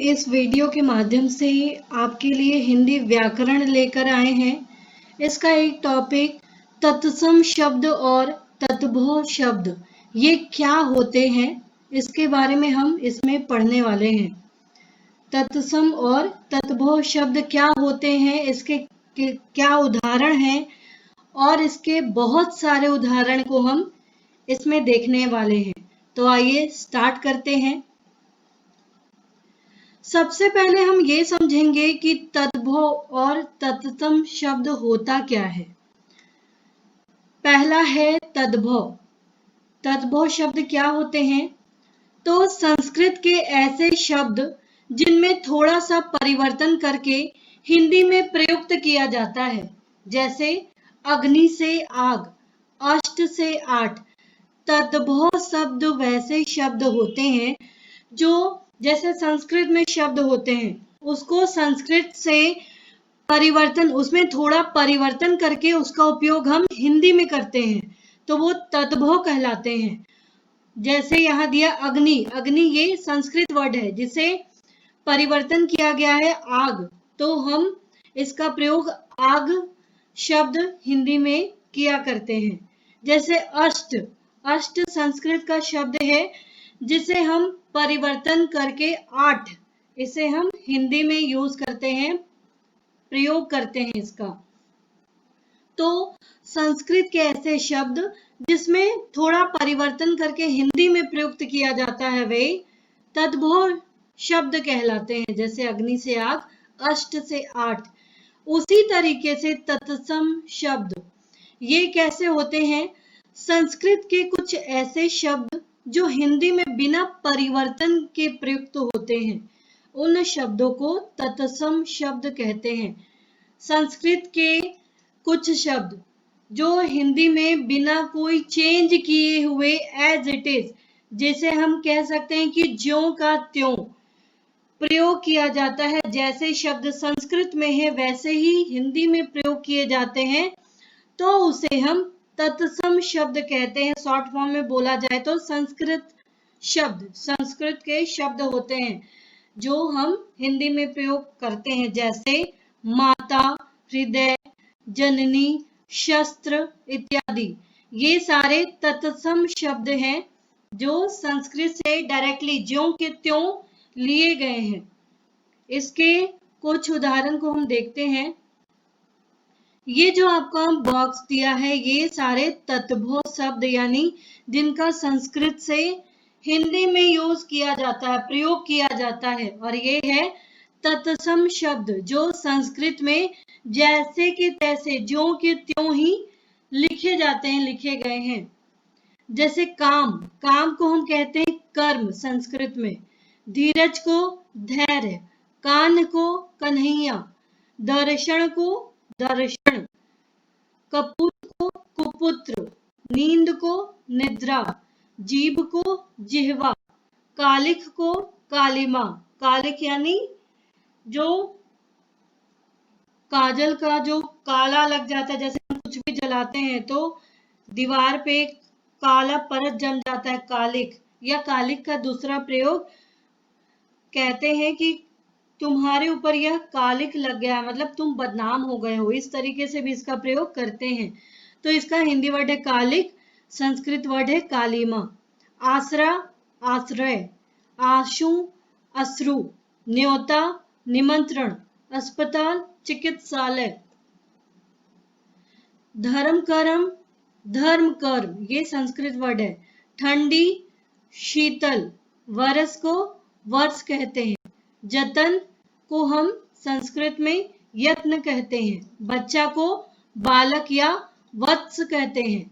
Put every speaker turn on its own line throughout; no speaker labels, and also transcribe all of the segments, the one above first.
इस वीडियो के माध्यम से आपके लिए हिंदी व्याकरण लेकर आए हैं। इसका एक टॉपिक तत्सम शब्द और तत्भव शब्द ये क्या होते हैं, इसके बारे में हम इसमें पढ़ने वाले हैं। तत्सम और तत्भव शब्द क्या होते हैं, इसके क्या उदाहरण हैं और इसके बहुत सारे उदाहरण को हम इसमें देखने वाले हैं। तो आइए स्टार्ट करते हैं। सबसे पहले हम ये समझेंगे कि तद्भव और तत्सम शब्द होता क्या है। पहला है तद्भव। तद्भव शब्द क्या होते हैं? तो संस्कृत के ऐसे शब्द जिनमें थोड़ा सा परिवर्तन करके हिंदी में प्रयुक्त किया जाता है, जैसे अग्नि से आग, अष्ट से आठ। तद्भव शब्द वैसे शब्द होते हैं जो जैसे संस्कृत में शब्द होते हैं उसको संस्कृत से परिवर्तन, उसमें थोड़ा परिवर्तन करके उसका उपयोग हम हिंदी में करते हैं, तो वो तद्भव कहलाते हैं। जैसे यहाँ दिया अग्नि, अग्नि ये संस्कृत वर्ड है जिसे परिवर्तन किया गया है आग, तो हम इसका प्रयोग आग शब्द हिंदी में किया करते हैं। जैसे अष्ट, अष्ट संस्कृत का शब्द है जिसे हम परिवर्तन करके आठ, इसे हम हिंदी में यूज करते हैं, प्रयोग करते हैं इसका। तो संस्कृत के ऐसे शब्द जिसमें थोड़ा परिवर्तन करके हिंदी में प्रयुक्त किया जाता है वे तद्भव शब्द कहलाते हैं। जैसे अग्नि से आग, अष्ट से आठ। उसी तरीके से तत्सम शब्द ये कैसे होते हैं? संस्कृत के कुछ ऐसे शब्द जो हिंदी में बिना परिवर्तन के प्रयुक्त होते हैं, उन शब्दों को तत्सम शब्द कहते हैं। संस्कृत के कुछ शब्द जो हिंदी में बिना कोई चेंज किए हुए एज इट इज, जैसे हम कह सकते हैं कि ज्यों का त्यों प्रयोग किया जाता है, जैसे शब्द संस्कृत में है वैसे ही हिंदी में प्रयोग किए जाते हैं, तो उसे हम तत्सम शब्द कहते हैं। शॉर्ट फॉर्म में बोला जाए तो संस्कृत शब्द, संस्कृत के शब्द होते हैं जो हम हिंदी में प्रयोग करते हैं, जैसे माता, हृदय, जननी, शस्त्र इत्यादि। ये सारे तत्सम शब्द हैं जो संस्कृत से डायरेक्टली ज्यों के त्यों लिए गए हैं। इसके कुछ उदाहरण को हम देखते हैं। ये जो आपका बॉक्स दिया है ये सारे तद्भव शब्द यानी जिनका संस्कृत से हिंदी में यूज किया जाता है, प्रयोग किया जाता है, और ये है तत्सम शब्द जो संस्कृत में जैसे के तैसे ज्यों के त्यों ही लिखे जाते हैं, लिखे गए हैं। जैसे काम, काम को हम कहते हैं कर्म संस्कृत में। धीरज को धैर्य, कान को कन्हैया, दर्शन को दर्शन, कपूत को कुपुत्र, नींद को निद्रा, जीभ को जिह्वा, कालिख को कालिमा। कालिख यानी जो काजल का जो काला लग जाता है, जैसे हम कुछ भी जलाते हैं तो दीवार पे काला परत जम जाता है, कालिख। या कालिख का दूसरा प्रयोग कहते हैं कि तुम्हारे ऊपर यह कालिख लग गया, मतलब तुम बदनाम हो गए हो, इस तरीके से भी इसका प्रयोग करते हैं। तो इसका हिंदी वर्ड है कालिख, संस्कृत वर्ड है कालिमा। आसरा, आश्रय, आशु, अश्रु, न्योता, निमंत्रण, अस्पताल, चिकित्सालय। धर्म कर्म, धर्म कर्म, ये संस्कृत वर्ड है। ठंडी, शीतल, वर्ष को वर्ष कहते हैं। जतन को हम संस्कृत में यत्न कहते हैं। बच्चा को बालक या वत्स कहते हैं।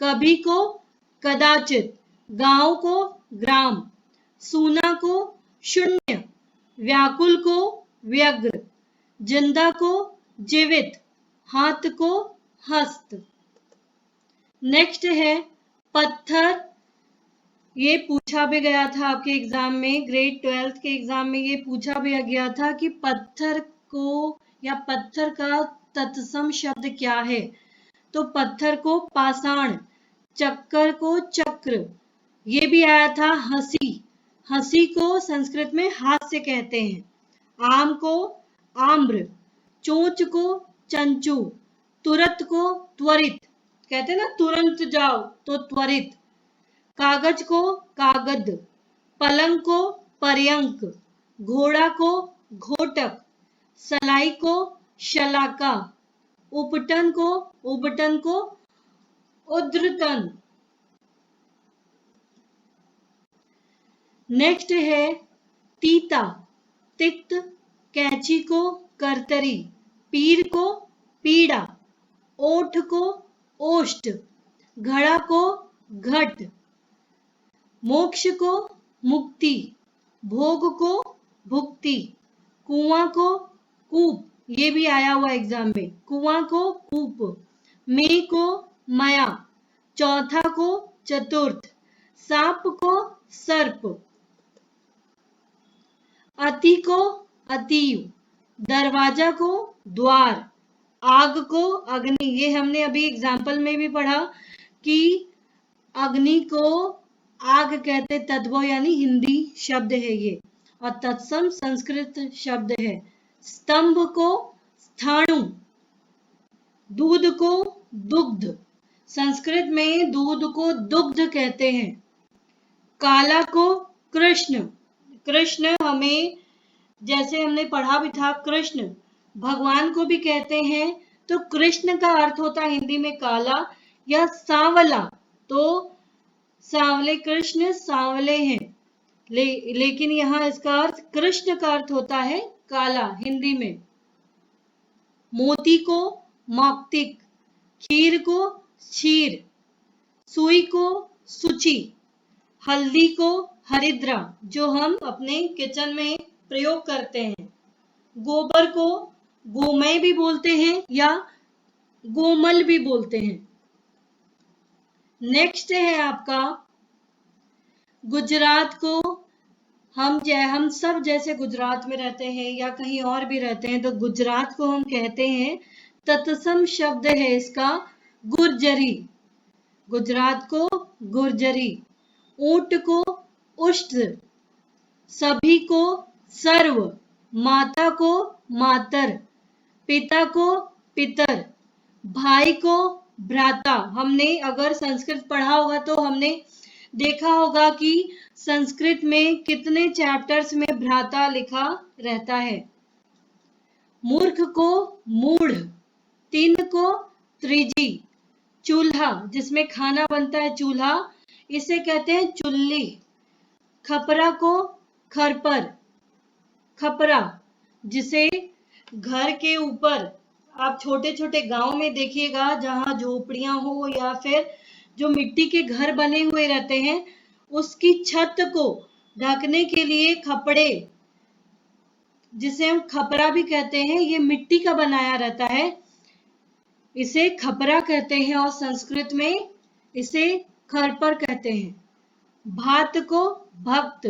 कभी को कदाचित, गांव को ग्राम, सूना को शून्य, व्याकुल को व्यग्र, जिंदा को जीवित, हाथ को हस्त। नेक्स्ट है पत्थर। ये पूछा भी गया था आपके एग्जाम में, ग्रेड 12 के एग्जाम में ये पूछा भी गया था कि पत्थर को या पत्थर का तत्सम शब्द क्या है। तो पत्थर को पाषाण, चक्कर को चक्र, ये भी आया था हंसी, हंसी को संस्कृत में हास्य कहते हैं। आम को आम्र, चोंच को चंचू, तुरत को त्वरित, कहते हैं ना तुरंत जाओ तो त्वरित, कागज को कागद, पलंग को पर्यंक, घोड़ा को घोटक, सलाई को शलाका, उपटन को उद्रतन। नेक्स्ट है तीता, तिक्त, कैंची को करतरी, पीर को पीड़ा, ओठ को ओष्ठ, घड़ा को घट, मोक्ष को मुक्ति, भोग को भुक्ति, कुआं को कूप, ये भी आया हुआ एग्जाम में, कुआं को कूप, मे को माया, चौथा को चतुर्थ, सांप को सर्प, अति को अतीव, दरवाजा को द्वार, आग को अग्नि, ये हमने अभी एग्जाम्पल में भी पढ़ा कि अग्नि को आग कहते, तद्भव यानी हिंदी शब्द है ये, और तत्सम संस्कृत शब्द है। स्तंभ को स्थाणु, दूध को दुग्ध, संस्कृत में दूध को दुग्ध कहते हैं। काला को कृष्ण, कृष्ण हमें, जैसे हमने पढ़ा भी था, कृष्ण भगवान को भी कहते हैं, तो कृष्ण का अर्थ होता है हिंदी में काला या सांवला, तो सांवले, कृष्ण सांवले हैं, लेकिन यहाँ इसका अर्थ, कृष्ण का अर्थ होता है काला हिंदी में। मोती को मौक्तिक, खीर को क्षीर, सुई को सुचि, हल्दी को हरिद्रा, जो हम अपने किचन में प्रयोग करते हैं। गोबर को गोमय भी बोलते हैं या गोमल भी बोलते हैं। नेक्स्ट है आपका गुजरात को, हम सब जैसे गुजरात में रहते हैं या कहीं और भी रहते हैं, तो गुजरात को हम कहते हैं, तत्सम शब्द है इसका गुर्जरी, गुजरात को गुर्जरी। ऊंट को उष्ट, सभी को सर्व, माता को मातर, पिता को पितर, भाई को भ्राता। हमने अगर संस्कृत पढ़ा होगा तो हमने देखा होगा कि संस्कृत में कितने चैप्टर्स में भ्राता लिखा रहता है। मूर्ख को मूढ़, तीन को त्रिजी, चूल्हा जिसमें खाना बनता है चूल्हा, इसे कहते हैं चुल्ली। खपरा को खरपर, खपरा जिसे घर के ऊपर, आप छोटे छोटे गांव में देखिएगा जहां झोपड़ियां हो या फिर जो मिट्टी के घर बने हुए रहते हैं, उसकी छत को ढकने के लिए खपड़े, जिसे हम खपरा भी कहते हैं, ये मिट्टी का बनाया रहता है, इसे खपरा कहते हैं और संस्कृत में इसे खरपर कहते हैं। भात को भक्त,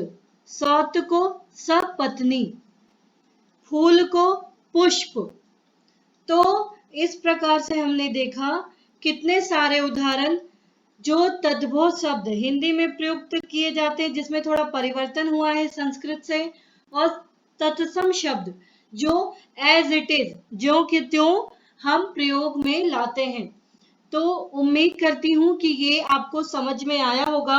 सौत को सपत्नी, फूल को पुष्प। तो इस प्रकार से हमने देखा कितने सारे उदाहरण जो तद्भव शब्द हिंदी में प्रयुक्त किए जाते हैं, जिसमें थोड़ा परिवर्तन हुआ है संस्कृत से, और तत्सम शब्द जो एज इट इज, ज्यों के त्यों हम प्रयोग में लाते हैं। तो उम्मीद करती हूं कि ये आपको समझ में आया होगा।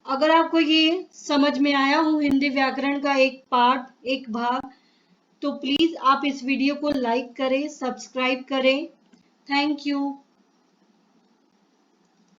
अगर आपको ये समझ में आया हो हिंदी व्याकरण का एक पार्ट, एक भाग, तो प्लीज आप इस वीडियो को लाइक करें, सब्सक्राइब करें। Thank you.